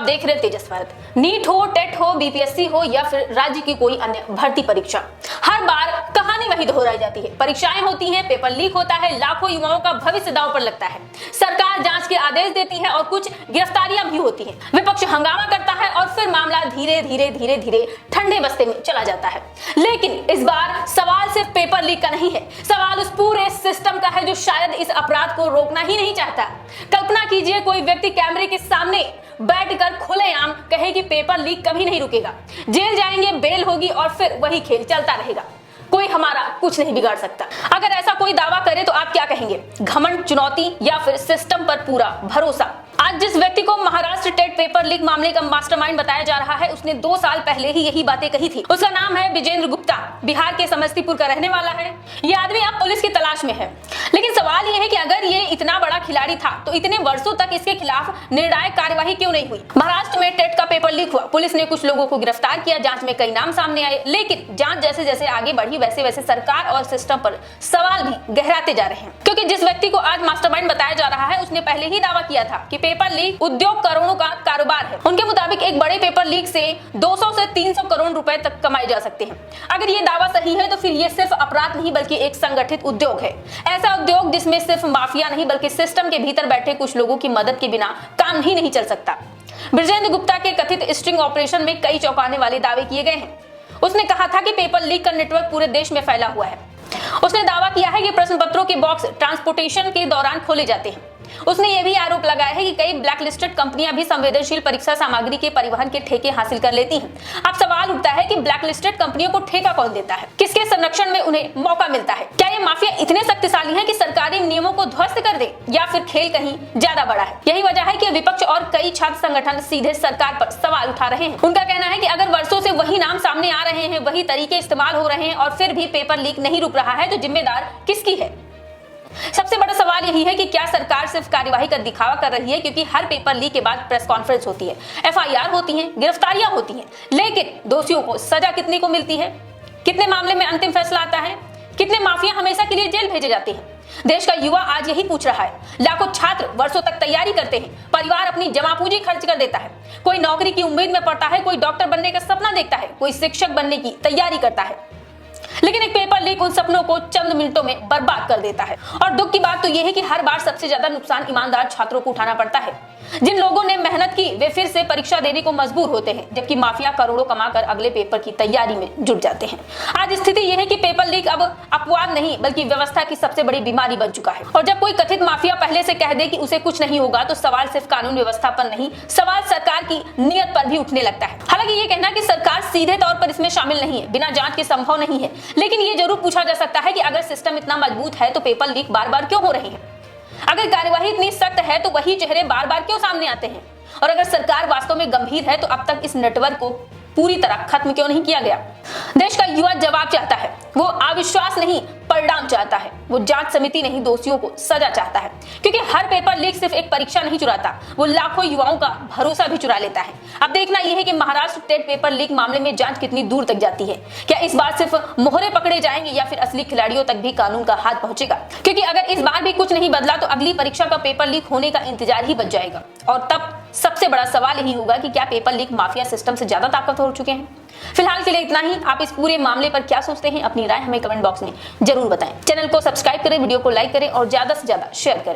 देख रहे हैं तेजस भारत। नीट हो, टेट हो, बीपीएससी हो या फिर राज्य की कोई अन्य भर्ती परीक्षा, हर बार कहानी वही दोहराई जाती है। परीक्षाएं होती हैं, पेपर लीक होता है, लाखों युवाओं का भविष्य दांव पर लगता है। सरकार जांच के आदेश देती है और कुछ गिरफ्तारियां भी होती हैं। विपक्ष हंगामा करता है और फिर मामला धीरे धीरे ठंडे बस्ते में चला जाता है। लेकिन इस बार सवाल सिर्फ पेपर लीक का नहीं है, सवाल उस पूरे सिस्टम का है जो शायद इस अपराध को रोकना ही नहीं चाहता। कल्पना कीजिए, कोई व्यक्ति कैमरे के सामने बैठकर खुलेआम कहे कि पेपर लीक कभी नहीं रुकेगा, जेल जाएंगे, बेल होगी और फिर वही खेल चलता रहेगा, कोई हमारा कुछ नहीं बिगाड़ सकता। अगर ऐसा कोई दावा करे तो आप क्या कहेंगे? घमंड, चुनौती या फिर सिस्टम पर पूरा भरोसा? आज जिस व्यक्ति को महाराष्ट्र टेट पेपर लीक मामले का मास्टरमाइंड बताया जा रहा है, उसने 2 साल पहले ही यही बातें कही थी। उसका नाम है विजेंद्र गुप्ता, बिहार के समस्तीपुर का रहने वाला है। ये आदमी अब पुलिस की तलाश में है। लेकिन सवाल यह है कि अगर ये इतना बड़ा खिलाड़ी था तो इतने वर्षों तक इसके खिलाफ निर्णायक कार्यवाही क्यों नहीं हुई? महाराष्ट्र में टेट का पेपर लीक हुआ, पुलिस ने कुछ लोगों को गिरफ्तार किया, जांच में कई नाम सामने आए, लेकिन जांच जैसे जैसे आगे बढ़ी वैसे वैसे सरकार और सिस्टम पर सवाल भी गहराते जा रहे हैं। क्योंकि जिस व्यक्ति को आज मास्टरमाइंड बताया जा रहा है, उसने पहले ही दावा किया था कि पेपर लीक उद्योग करोड़ों का कारोबार है। उनके मुताबिक एक बड़े पेपर लीक से 200 से 300 करोड़ रुपए तक कमाए जा सकते हैं। अगर ये दावा सही है तो फिर ये सिर्फ अपराध नहीं बल्कि एक संगठित उद्योग है। ऐसा उद्योग जिसमें सिर्फ माफिया नहीं बल्कि सिस्टम के भीतर बैठे कुछ लोगों की मदद के बिना काम ही नहीं चल सकता। विजेंद्र गुप्ता के कथित स्ट्रिंग ऑपरेशन में कई चौंकाने वाले दावे किए गए हैं। उसने कहा था कि पेपर लीक का नेटवर्क पूरे देश में फैला हुआ है। उसने दावा किया है कि प्रश्न पत्रों के बॉक्स ट्रांसपोर्टेशन के दौरान खोले जाते हैं। उसने यह भी आरोप लगाया है कि कई ब्लैकलिस्टेड कंपनियां भी संवेदनशील परीक्षा सामग्री के परिवहन के ठेके हासिल कर लेती हैं। अब सवाल उठता है कि ब्लैकलिस्टेड कंपनियों को ठेका कौन देता है? किसके संरक्षण में उन्हें मौका मिलता है? क्या ये माफिया इतने शक्तिशाली हैं कि सरकारी नियमों को ध्वस्त कर दे, या फिर खेल कहीं ज्यादा बड़ा है? यही वजह है कि विपक्ष और कई छात्र संगठन सीधे सरकार पर सवाल उठा रहे हैं। उनका कहना है कि अगर वर्षों से वही नाम सामने आ रहे हैं, वही तरीके इस्तेमाल हो रहे हैं और फिर भी पेपर लीक नहीं रुक रहा है, तो जिम्मेदार किसकी है? सबसे बड़ा सवाल यही है कि क्या सरकार सिर्फ कार्यवाही का दिखावा कर रही है? क्योंकि हर पेपर लीक के बाद प्रेस कॉन्फ्रेंस होती है, एफआईआर होती है, गिरफ्तारियां होती हैं, लेकिन दोषियों को सजा कितनी को मिलती है? कितने मामले में अंतिम फैसला आता है? कितने माफिया हमेशा के लिए जेल भेजे जाते हैं? देश का युवा आज यही पूछ रहा है। लाखों छात्र वर्षों तक तैयारी करते हैं, परिवार अपनी जमा पूंजी खर्च कर देता है, कोई नौकरी की उम्मीद में पड़ता है, कोई डॉक्टर बनने का सपना देखता है, कोई शिक्षक बनने की तैयारी करता है, लेकिन एक पेपर लीक उन सपनों को चंद मिनटों में बर्बाद कर देता है। और दुख की बात तो यह है कि हर बार सबसे ज्यादा नुकसान ईमानदार छात्रों को उठाना पड़ता है। जिन लोगों ने मेहनत की वे फिर से परीक्षा देने को मजबूर होते हैं, जबकि माफिया करोड़ों कमाकर अगले पेपर की तैयारी में जुट जाते हैं। आज स्थिति यह है कि पेपर लीक अब अपवाद नहीं बल्कि व्यवस्था की सबसे बड़ी बीमारी बन चुका है। और जब कोई कथित माफिया पहले से कह दे कि उसे कुछ नहीं होगा, तो सवाल सिर्फ कानून व्यवस्था पर नहीं, सवाल सरकार की नीयत पर भी उठने लगता है। हालांकि ये कहना कि सरकार सीधे तौर पर इसमें शामिल नहीं है, बिना जांच के संभव नहीं है, लेकिन ये जरूर पूछा जा सकता है कि अगर सिस्टम इतना मजबूत है तो पेपर लीक बार बार क्यों हो रहे हैं? अगर कार्यवाही इतनी सख्त है तो वही चेहरे बार बार क्यों सामने आते हैं? और अगर सरकार वास्तव में गंभीर है तो अब तक इस नेटवर्क को पूरी तरह खत्म क्यों नहीं किया गया? देश का युवा जवाब चाहता है। वो अविश्वास नहीं, परिणाम चाहता है। वो जांच समिति नहीं, दोषियों को सजा चाहता है। क्योंकि हर पेपर लीक सिर्फ एक परीक्षा नहीं चुराता, वो लाखों युवाओं का भरोसा भी चुरा लेता है। अब देखना यह है कि महाराष्ट्र टेट पेपर लीक मामले में जांच कितनी दूर तक जाती है। क्या इस बार सिर्फ मोहरे पकड़े जाएंगे या फिर असली खिलाड़ियों तक भी कानून का हाथ पहुंचेगा? क्योंकि अगर इस बार भी कुछ नहीं बदला तो अगली परीक्षा का पेपर लीक होने का इंतजार ही बच जाएगा। और तब सबसे बड़ा सवाल यही होगा कि क्या पेपर लीक माफिया सिस्टम से ज्यादा ताकतवर हो चुके हैं? फिलहाल के लिए इतना ही। आप इस पूरे मामले पर क्या सोचते हैं? अपनी राय हमें कमेंट बॉक्स में जरूर बताएं। चैनल को सब्सक्राइब करें, वीडियो को लाइक करें और ज्यादा से ज्यादा शेयर करें।